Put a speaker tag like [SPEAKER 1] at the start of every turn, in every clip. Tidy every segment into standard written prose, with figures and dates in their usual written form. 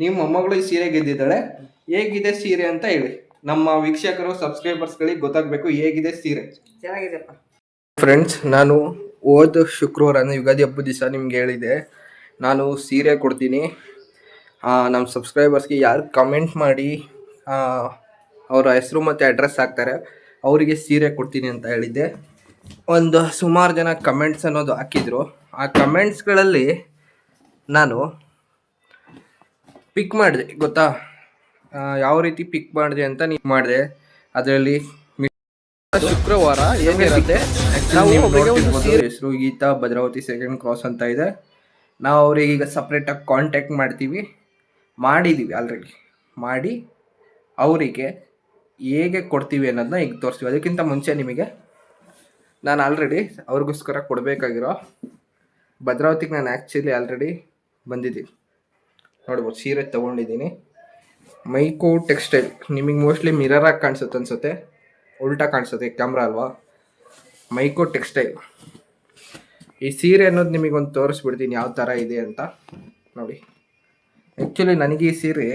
[SPEAKER 1] ನಿಮ್ಮ ಮೊಮ್ಮಗಳು ಈ ಸೀರೆ ಗೆದ್ದಿದ್ದಾಳೆ, ಹೇಗಿದೆ ಸೀರೆ ಅಂತ ಹೇಳಿ. ನಮ್ಮ ವೀಕ್ಷಕರು ಸಬ್ಸ್ಕ್ರೈಬರ್ಸ್ಗಳಿಗೆ ಗೊತ್ತಾಗಬೇಕು ಹೇಗಿದೆ ಸೀರೆ.
[SPEAKER 2] ಚೆನ್ನಾಗಿದೆಪ್ಪ
[SPEAKER 1] ಫ್ರೆಂಡ್ಸ್, ನಾನು ಹೋದ ಶುಕ್ರವಾರ ಯುಗಾದಿ ಹಬ್ಬದ ದಿವಸ ನಿಮ್ಗೆ ಹೇಳಿದೆ ನಾನು ಸೀರೆ ಕೊಡ್ತೀನಿ. ನಮ್ಮ ಸಬ್ಸ್ಕ್ರೈಬರ್ಸ್ಗೆ ಯಾರು ಕಮೆಂಟ್ ಮಾಡಿ ಅವರ ಹೆಸರು ಮತ್ತು ಅಡ್ರೆಸ್ ಹಾಕ್ತಾರೆ ಅವರಿಗೆ ಸೀರೆ ಕೊಡ್ತೀನಿ ಅಂತ ಹೇಳಿದ್ದೆ. ಒಂದು ಸುಮಾರು ಜನ ಕಮೆಂಟ್ಸ್ ಅನ್ನೋದು ಹಾಕಿದ್ರು. ಆ ಕಮೆಂಟ್ಸ್ಗಳಲ್ಲಿ ನಾನು ಪಿಕ್ ಮಾಡಿದೆ, ಗೊತ್ತಾ ಯಾವ ರೀತಿ ಪಿಕ್ ಮಾಡಿದೆ ಅಂತ ನೀವು ಮಾಡಿದೆ. ಅದರಲ್ಲಿ ಶುಕ್ರವಾರ ಏನಿರುತ್ತೆ, ಹೆಸರು ಗೀತಾ ಭದ್ರಾವತಿ ಸೆಕೆಂಡ್ ಕ್ರಾಸ್ ಅಂತ ಇದೆ. ನಾವು ಅವ್ರಿಗೆ ಈಗ ಸಪ್ರೇಟಾಗಿ ಕಾಂಟ್ಯಾಕ್ಟ್ ಮಾಡಿದ್ದೀವಿ ಆಲ್ರೆಡಿ. ಮಾಡಿ ಅವರಿಗೆ ಹೇಗೆ ಕೊಡ್ತೀವಿ ಅನ್ನೋದನ್ನ ಈಗ ತೋರಿಸ್ತೀವಿ. ಅದಕ್ಕಿಂತ ಮುಂಚೆ ನಿಮಗೆ ನಾನು ಆಲ್ರೆಡಿ ಅವ್ರಿಗೋಸ್ಕರ ಕೊಡಬೇಕಾಗಿರೋ ಭದ್ರಾವತಿಗೆ ನಾನು ಆ್ಯಕ್ಚುಲಿ ಆಲ್ರೆಡಿ ಬಂದಿದ್ದೀನಿ. ನೋಡ್ಬೋದು, ಸೀರೆ ತೊಗೊಂಡಿದ್ದೀನಿ. ಮೈಕೋ ಟೆಕ್ಸ್ಟೈಲ್, ನಿಮಗೆ ಮೋಸ್ಟ್ಲಿ ಮಿರರಾಗಿ ಕಾಣಿಸುತ್ತೆ ಅನಿಸುತ್ತೆ, ಉಲ್ಟಾ ಕಾಣಿಸುತ್ತೆ ಕ್ಯಾಮ್ರಾ ಅಲ್ವಾ. ಮೈಕೋ ಟೆಕ್ಸ್ಟೈಲ್ ಈ ಸೀರೆ ಅನ್ನೋದು ನಿಮಗೊಂದು ತೋರಿಸ್ಬಿಡ್ತೀನಿ ಯಾವ ಥರ ಇದೆ ಅಂತ ನೋಡಿ. ಆ್ಯಕ್ಚುಲಿ ನನಗೆ ಈ ಸೀರೆ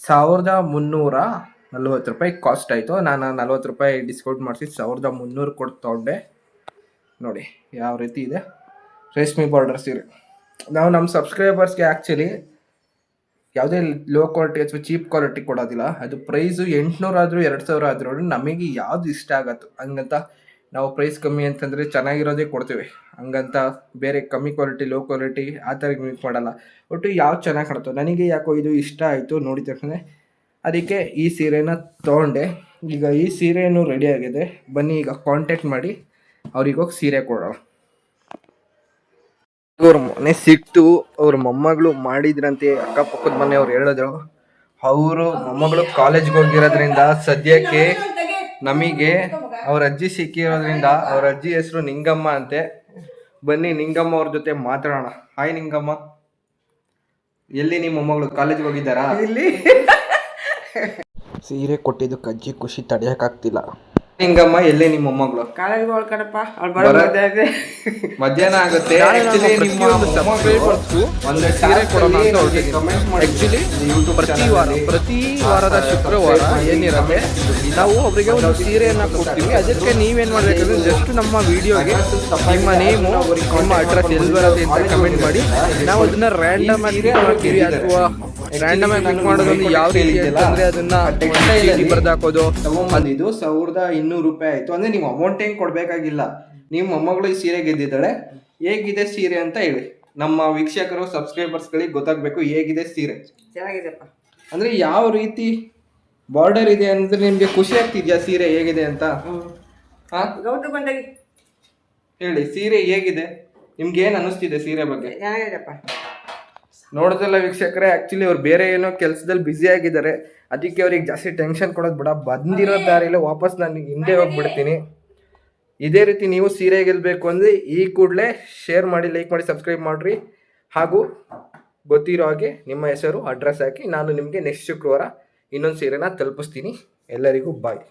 [SPEAKER 1] 1340 ರೂಪಾಯಿ ಕಾಸ್ಟ್ ಆಯಿತು. ನಾನು 40 ರೂಪಾಯಿ ಡಿಸ್ಕೌಂಟ್ ಮಾಡಿಸಿ 1300 ಕೊಟ್ಟು ತೊಗೊಂಡೆ. ನೋಡಿ ಯಾವ ರೀತಿ ಇದೆ, ರೇಷ್ಮೆ ಬಾರ್ಡರ್ ಸೀರೆ. ನಾವು ನಮ್ಮ ಸಬ್ಸ್ಕ್ರೈಬರ್ಸ್ಗೆ ಆ್ಯಕ್ಚುಲಿ ಯಾವುದೇ ಲೋ ಕ್ವಾಲಿಟಿ ಅಥವಾ ಚೀಪ್ ಕ್ವಾಲಿಟಿ ಕೊಡೋದಿಲ್ಲ. ಅದು ಪ್ರೈಸು 800 ಆದರೂ 2000 ಆದರೂ ನಮಗೆ ಯಾವುದು ಇಷ್ಟ ಆಗತ್ತು ಹಂಗಂತ ನಾವು ಪ್ರೈಸ್ ಕಮ್ಮಿ ಅಂತಂದರೆ ಚೆನ್ನಾಗಿರೋದೇ ಕೊಡ್ತೀವಿ. ಹಂಗಂತ ಬೇರೆ ಕಮ್ಮಿ ಕ್ವಾಲಿಟಿ ಲೋ ಕ್ವಾಲಿಟಿ ಆ ಥರ ಮಿಕ್ಸ್ ಮಾಡಲ್ಲ. ಒಟ್ಟು ಯಾವ್ದು ಚೆನ್ನಾಗಿ ಕಾಣುತ್ತೋ, ನನಗೆ ಯಾಕೋ ಇದು ಇಷ್ಟ ಆಯಿತು ನೋಡಿದ ತಕ್ಷಣ ಅದಕ್ಕೆ ಈ ಸೀರೆನ ತೊಗೊಂಡೆ. ಈಗ ಈ ಸೀರೆನೂ ರೆಡಿ ಆಗಿದೆ. ಬನ್ನಿ ಈಗ ಕಾಂಟ್ಯಾಕ್ಟ್ ಮಾಡಿ ಅವ್ರಿಗೋಗಿ ಸೀರೆ ಕೊಡೋಣ. ಅವ್ರ ಮನೆ ಸಿಕ್ತು, ಅವ್ರ ಮೊಮ್ಮಗಳು ಮಾಡಿದ್ರಂತೆ. ಅಕ್ಕಪಕ್ಕದ ಮನೆಯವ್ರು ಹೇಳಿದ್ರು. ಅವರು ಮೊಮ್ಮಗಳು ಕಾಲೇಜ್ಗೆ ಹೋಗಿರೋದ್ರಿಂದ ಸದ್ಯಕ್ಕೆ ನಮಗೆ ಅವ್ರ ಅಜ್ಜಿ ಸಿಕ್ಕಿರೋದ್ರಿಂದ ಅವ್ರ ಅಜ್ಜಿ ಹೆಸರು ನಿಂಗಮ್ಮ ಅಂತೆ. ಬನ್ನಿ ನಿಂಗಮ್ಮ ಅವ್ರ ಜೊತೆ ಮಾತಾಡೋಣ. ಹಾಯ್ ನಿಂಗಮ್ಮ, ಎಲ್ಲಿ ನಿಮ್ಮ ಮೊಮ್ಮಗಳು ಕಾಲೇಜ್ಗೆ ಹೋಗಿದ್ದಾರಾ? ಇಲ್ಲಿ ಸೀರೆ ಕೊಟ್ಟಿದ್ದಕ್ಕೆ ಅಜ್ಜಿ ಖುಷಿ ತಡೆಯೋಕ್ಕಾಗ್ತಿಲ್ಲ. ನಿಂಗಮ್ಮ, ಎಲ್ಲಿ ನಿಮ್ಮ ಮೊಮ್ಮಗಳು?
[SPEAKER 2] ಕಾಲೇಜ್ಗೆ ಹೋಗ್ಕಣಪ್ಪ,
[SPEAKER 1] ಮಧ್ಯಾಹ್ನ ಆಗುತ್ತೆ.
[SPEAKER 3] ಪ್ರತಿ ವಾರದ ಶುಕ್ರವಾರ ಏನಿರುತ್ತೆ ನಾವು ಅವರಿಗೆ ಒಂದು ಸೀರೆಯನ್ನು ಕೊಡ್ತೀವಿ. ಅದಕ್ಕೆ ನೀವೇನು ಮಾಡಬೇಕಂದ್ರೆ ಜಸ್ಟ್ ನಮ್ಮ ವಿಡಿಯೋಗೆ ನಿಮ್ಮ ನೇಮು, ನಿಮ್ಮ ಅಡ್ರೆಸ್ ಎಲ್ಲಿ ಬರುತ್ತೆ ಅಂತ ಕಮೆಂಟ್ ಮಾಡಿ. ನಾವು ಅದನ್ನ ರ್ಯಾಂಡಮ್ ಆಗಿ ಮಾಡ್ತೀವಿ. ಅಥವಾ ರ್ಯಾಂಡಮ್ ಆಗಿ ಕ್ಲಿಕ್ ಮಾಡೋದೊಂದು ಯಾವ ರೀತಿ ಅಂತಂದ್ರೆ ಅದನ್ನ ಬರ್ದಾಕೋದು.
[SPEAKER 1] ತಗೊಂಡ್ಬಂದಿದ್ದು 1200 ರೂಪಾಯಿ ಆಯ್ತು. ಅಂದ್ರೆ ನೀವು ಅಮೌಂಟ್ ಹೆಂಗ್ ಕೊಡ್ಬೇಕಾಗಿಲ್ಲ. ನಿಮ್ಮ ಮೊಮ್ಮಗಳು ಈ ಸೀರೆ ಗೆದ್ದಿದ್ದಾಳೆ, ಹೇಗಿದೆ ಸೀರೆ ಅಂತ ಹೇಳಿ. ನಮ್ಮ ವೀಕ್ಷಕರು ಸಬ್ಸ್ಕ್ರೈಬರ್ಸ್ಗಳಿಗೆ ಗೊತ್ತಾಗಬೇಕು ಹೇಗಿದೆ ಸೀರೆ.
[SPEAKER 2] ಚೆನ್ನಾಗಿದೆಪ್ಪ.
[SPEAKER 1] ಅಂದ್ರೆ ಯಾವ ರೀತಿ ಬಾರ್ಡರ್ ಇದೆ ಅಂದ್ರೆ ನಿಮ್ಗೆ ಖುಷಿ ಆಗ್ತಿದ್ಯಾ ಸೀರೆ ಹೇಗಿದೆ ಅಂತ? ಹೇಳಿ, ಸೀರೆ ಹೇಗಿದೆ ನಿಮ್ಗೆ, ಏನ್ ಅನಿಸ್ತಿದೆ ಸೀರೆ ಬಗ್ಗೆ? ನೋಡೋದಲ್ಲ ವೀಕ್ಷಕರೇ, ಆ್ಯಕ್ಚುಲಿ ಅವ್ರು ಬೇರೆ ಏನೋ ಕೆಲಸದಲ್ಲಿ ಬ್ಯುಸಿ ಆಗಿದ್ದಾರೆ. ಅದಕ್ಕೆ ಅವ್ರಿಗೆ ಜಾಸ್ತಿ ಟೆನ್ಷನ್ ಕೊಡೋದು ಬೇಡ. ಬಂದಿರೋ ದಾರಿಯಲ್ಲಿ ವಾಪಸ್ ನಾನು ಹಿಂದೆ ಹೋಗ್ಬಿಡ್ತೀನಿ. ಇದೇ ರೀತಿ ನೀವು ಸೀರೆ ಗೆಲ್ಲಬೇಕು ಅಂದರೆ ಈ ಕೂಡಲೇ ಶೇರ್ ಮಾಡಿ, ಲೈಕ್ ಮಾಡಿ, ಸಬ್ಸ್ಕ್ರೈಬ್ ಮಾಡಿರಿ. ಹಾಗೂ ಗೊತ್ತಿರೋ ಹಾಗೆ ನಿಮ್ಮ ಹೆಸರು, ಅಡ್ರೆಸ್ ಹಾಕಿ ನಾನು ನಿಮಗೆ ನೆಕ್ಸ್ಟ್ ಶುಕ್ರವಾರ ಇನ್ನೊಂದು ಸೀರೆನ ತಲುಪಿಸ್ತೀನಿ. ಎಲ್ಲರಿಗೂ ಬಾಯ್.